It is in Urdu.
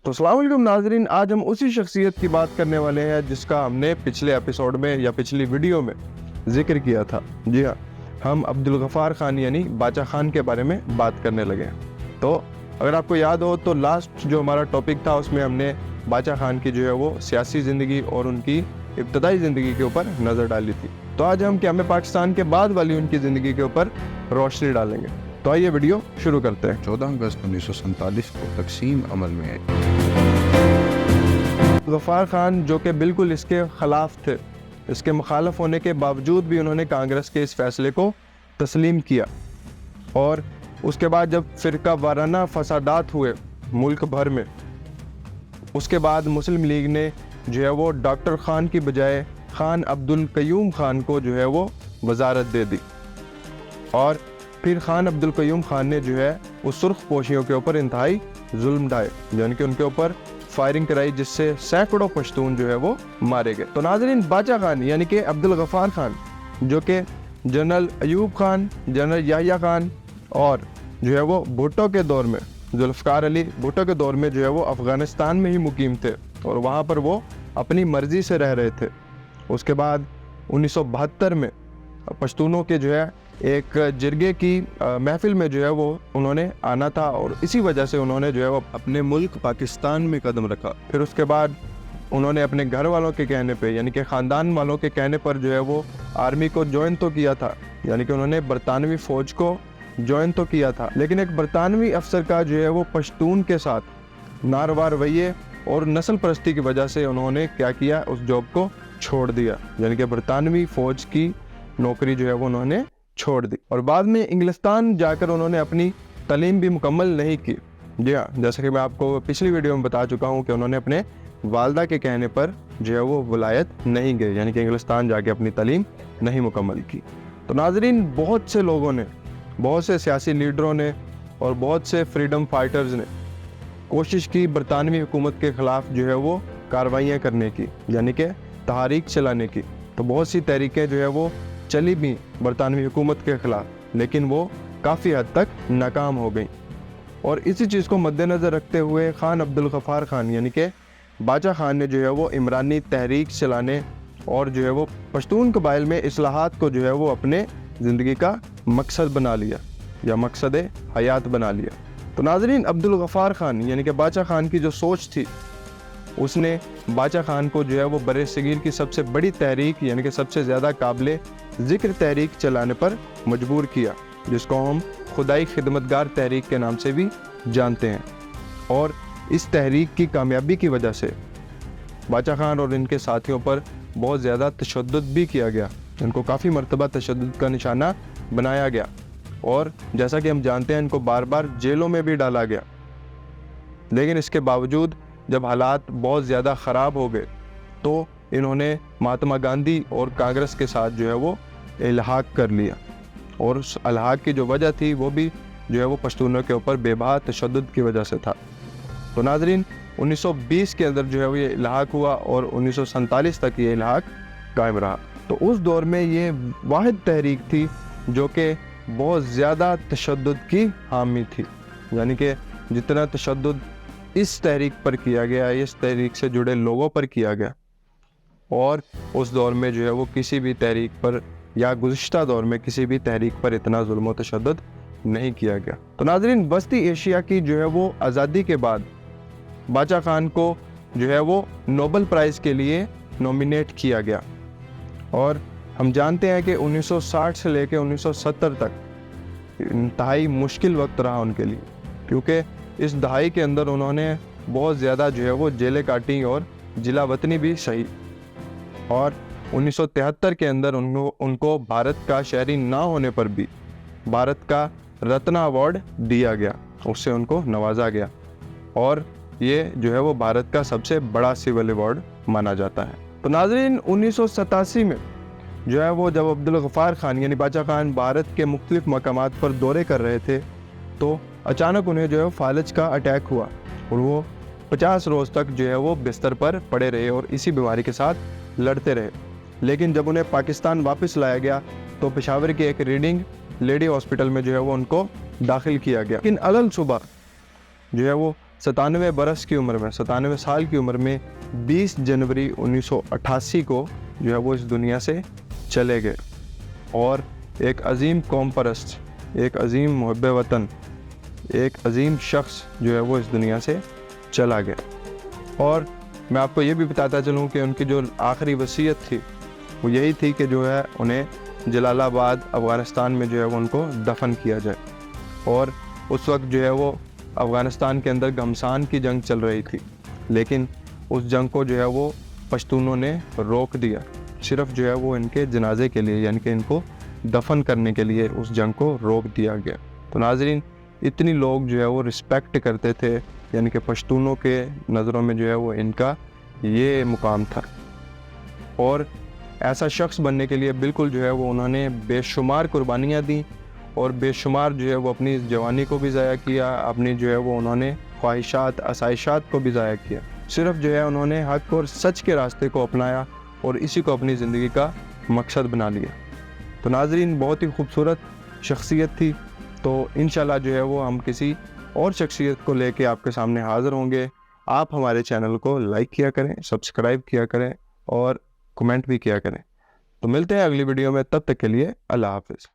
تو السلام علیکم ناظرین، آج ہم اسی شخصیت کی بات کرنے والے ہیں جس کا ہم نے پچھلے ایپیسوڈ میں یا پچھلی ویڈیو میں ذکر کیا تھا۔ جی ہاں، ہم عبدالغفار خان یعنی باچا خان کے بارے میں بات کرنے لگے ہیں۔ تو اگر آپ کو یاد ہو تو لاسٹ جو ہمارا ٹاپک تھا اس میں ہم نے باچا خان کی جو ہے وہ سیاسی زندگی اور ان کی ابتدائی زندگی کے اوپر نظر ڈالی تھی۔ تو آج ہم قیام پاکستان کے بعد والی ان کی زندگی کے اوپر روشنی ڈالیں گے۔ تو آئیے ویڈیو شروع کرتے ہیں۔ 14 اگست 1947 کو تقسیم عمل میں آئی۔ غفار خان جو کہ بالکل اس کے خلاف تھے، اس کے مخالف ہونے کے باوجود بھی انہوں نے کانگریس کے اس فیصلے کو تسلیم کیا، اور اس کے بعد جب فرقہ وارانہ فسادات ہوئے ملک بھر میں، اس کے بعد مسلم لیگ نے جو ہے وہ ڈاکٹر خان کی بجائے خان عبدالقیوم خان کو جو ہے وہ وزارت دے دی، اور پھر خان عبدالقیوم خان نے جو ہے وہ سرخ پوشیوں کے اوپر انتہائی ظلم ڈھائے، یعنی کہ ان کے اوپر فائرنگ کرائی، جس سے سینکڑوں پشتون جو ہے وہ مارے گئے۔ تو ناظرین، باچا خان یعنی کہ عبدالغفار خان جو کہ جنرل ایوب خان، جنرل یحییٰ خان اور جو ہے وہ بھٹو کے دور میں، ذوالفقار علی بھٹو کے دور میں جو ہے وہ افغانستان میں ہی مقیم تھے، اور وہاں پر وہ اپنی مرضی سے رہ رہے تھے۔ اس کے بعد 1972 میں پشتونوں کے جو ہے ایک جرگے کی محفل میں جو ہے وہ انہوں نے آنا تھا، اور اسی وجہ سے انہوں نے جو ہے وہ اپنے ملک پاکستان میں قدم رکھا۔ پھر اس کے بعد انہوں نے اپنے گھر والوں کے کہنے پہ، یعنی کہ خاندان والوں کے کہنے پر جو ہے وہ آرمی کو جوائن تو کیا تھا، یعنی کہ انہوں نے برطانوی فوج کو جوائن تو کیا تھا، لیکن ایک برطانوی افسر کا جو ہے وہ پشتون کے ساتھ ناروا رویے اور نسل پرستی کی وجہ سے انہوں نے کیا کیا، اس جاب کو چھوڑ دیا، یعنی کہ برطانوی فوج کی نوکری جو ہے وہ انہوں نے چھوڑ دی، اور بعد میں انگلستان جا کر انہوں نے اپنی تعلیم بھی مکمل نہیں کی۔ جی ہاں، جیسا کہ میں آپ کو پچھلی ویڈیو میں بتا چکا ہوں کہ انہوں نے اپنے والدہ کے کہنے پر جو ہے وہ ولایت نہیں گئے، یعنی کہ انگلستان جا کے اپنی تعلیم نہیں مکمل کی۔ تو ناظرین، بہت سے لوگوں نے، بہت سے سیاسی لیڈروں نے اور بہت سے فریڈم فائٹرز نے کوشش کی برطانوی حکومت کے خلاف جو ہے وہ کارروائیاں کرنے کی، یعنی کہ تحریک چلانے کی۔ تو بہت سی تحریکیں جو ہے وہ چلی بھی برطانوی حکومت کے خلاف، لیکن وہ کافی حد تک ناکام ہو گئیں، اور اسی چیز کو مد نظر رکھتے ہوئے خان عبدالغفار خان یعنی کہ باچا خان نے جو ہے وہ عمرانی تحریک چلانے اور جو ہے وہ پشتون قبائل میں اصلاحات کو جو ہے وہ اپنے زندگی کا مقصد بنا لیا، یا مقصد حیات بنا لیا۔ تو ناظرین، عبدالغفار خان یعنی کہ باچا خان کی جو سوچ تھی، اس نے باچا خان کو جو ہے وہ برِ صغیر کی سب سے بڑی تحریک یعنی کہ سب سے زیادہ قابل ذکر تحریک چلانے پر مجبور کیا، جس کو ہم خدائی خدمتگار تحریک کے نام سے بھی جانتے ہیں۔ اور اس تحریک کی کامیابی کی وجہ سے باچا خان اور ان کے ساتھیوں پر بہت زیادہ تشدد بھی کیا گیا، ان کو کافی مرتبہ تشدد کا نشانہ بنایا گیا، اور جیسا کہ ہم جانتے ہیں ان کو بار بار جیلوں میں بھی ڈالا گیا۔ لیکن اس کے باوجود جب حالات بہت زیادہ خراب ہو گئے تو انہوں نے مہاتما گاندھی اور کانگریس کے ساتھ جو ہے وہ الحاق کر لیا، اور اس الحاق کی جو وجہ تھی وہ بھی جو ہے وہ پشتونوں کے اوپر بے بہا تشدد کی وجہ سے تھا۔ تو ناظرین، 1920 کے اندر جو ہے وہ یہ الحاق ہوا، اور 1947 تک یہ الحاق قائم رہا۔ تو اس دور میں یہ واحد تحریک تھی جو کہ بہت زیادہ تشدد کی حامی تھی، یعنی کہ جتنا تشدد اس تحریک پر کیا گیا، اس تحریک سے جڑے لوگوں پر کیا گیا، اور اس دور میں جو ہے وہ کسی بھی تحریک پر یا گزشتہ دور میں کسی بھی تحریک پر اتنا ظلم و تشدد نہیں کیا گیا۔ تو ناظرین، وسطی ایشیا کی جو ہے وہ آزادی کے بعد باچا خان کو جو ہے وہ نوبل پرائز کے لیے نومینیٹ کیا گیا، اور ہم جانتے ہیں کہ 1960 سے لے کے 1970 تک انتہائی مشکل وقت رہا ان کے لیے، کیونکہ اس دہائی کے اندر انہوں نے بہت زیادہ جو ہے وہ جیلیں کاٹیں اور جلا وطنی بھی سہی، اور 1973 کے اندر ان کو بھارت کا شہری نہ ہونے پر بھی بھارت کا رتنا ایوارڈ دیا گیا، اس سے ان کو نوازا گیا، اور یہ جو ہے وہ بھارت کا سب سے بڑا سول ایوارڈ مانا جاتا ہے۔ تو ناظرین، 1987 میں جو ہے وہ جب عبدالغفار خان یعنی باچا خان بھارت کے مختلف مقامات پر دورے کر رہے تھے تو اچانک انہیں جو ہے فالج کا اٹیک ہوا، اور وہ 50 روز تک جو ہے وہ بستر پر پڑے رہے اور اسی بیماری کے ساتھ لڑتے رہے۔ لیکن جب انہیں پاکستان واپس لایا گیا تو پشاور کے ایک ریڈنگ لیڈی ہاسپٹل میں جو ہے وہ ان کو داخل کیا گیا، لیکن علل صبح جو ہے وہ 97 برس کی عمر میں 97 سال کی عمر میں 20 جنوری 1988 کو جو ہے وہ اس دنیا سے چلے گئے، اور ایک عظیم قوم پرست، ایک عظیم محب وطن، ایک عظیم شخص جو ہے وہ اس دنیا سے چلا گیا۔ اور میں آپ کو یہ بھی بتاتا چلوں کہ ان کی جو آخری وصیت تھی وہ یہی تھی کہ جو ہے انہیں جلال آباد افغانستان میں جو ہے وہ ان کو دفن کیا جائے، اور اس وقت جو ہے وہ افغانستان کے اندر گھمسان کی جنگ چل رہی تھی، لیکن اس جنگ کو جو ہے وہ پشتونوں نے روک دیا، صرف جو ہے وہ ان کے جنازے کے لیے، یعنی کہ ان کو دفن کرنے کے لیے اس جنگ کو روک دیا گیا۔ تو ناظرین، اتنی لوگ جو ہے وہ رسپیکٹ کرتے تھے، یعنی کہ پشتونوں کے نظروں میں جو ہے وہ ان کا یہ مقام تھا، اور ایسا شخص بننے کے لیے بالکل جو ہے وہ انہوں نے بے شمار قربانیاں دیں، اور بے شمار جو ہے وہ اپنی جوانی کو بھی ضائع کیا، اپنی جو ہے وہ انہوں نے خواہشات آسائشات کو بھی ضائع کیا، صرف جو ہے انہوں نے حق اور سچ کے راستے کو اپنایا اور اسی کو اپنی زندگی کا مقصد بنا لیا۔ تو ناظرین، بہت ہی خوبصورت شخصیت تھی، تو انشاءاللہ جو ہے وہ ہم کسی اور شخصیت کو لے کے آپ کے سامنے حاضر ہوں گے۔ آپ ہمارے چینل کو لائک کیا کریں، سبسکرائب کیا کریں اور کمنٹ بھی کیا کریں۔ تو ملتے ہیں اگلی ویڈیو میں، تب تک کے لیے اللہ حافظ۔